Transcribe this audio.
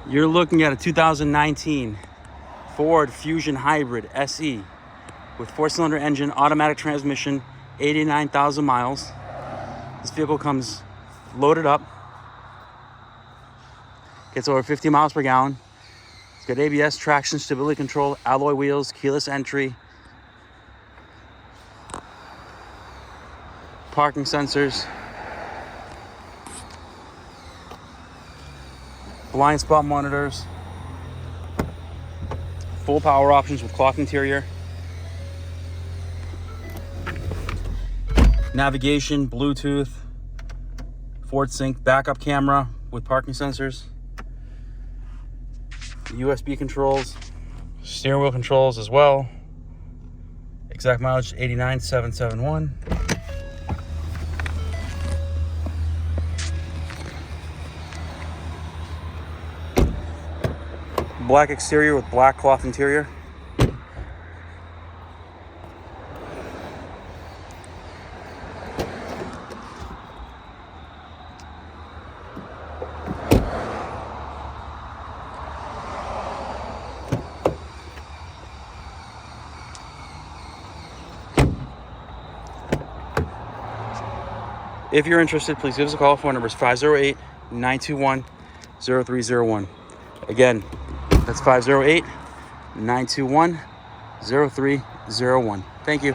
You're looking at a 2019 Ford Fusion Hybrid SE with 4-cylinder engine, automatic transmission, 89,000 miles. This vehicle comes loaded up, gets over 50 miles per gallon. It's got ABS, traction, stability control, alloy wheels, keyless entry, parking sensors, blind spot monitors, full power options with cloth interior, navigation, Bluetooth, Ford Sync, backup camera with parking sensors, USB controls, steering wheel controls as well. Exact mileage 89,771. Black exterior with black cloth interior. If you're interested, please give us a call. Phone number is 508-921-0301. Again, that's 508-921-0301. Thank you.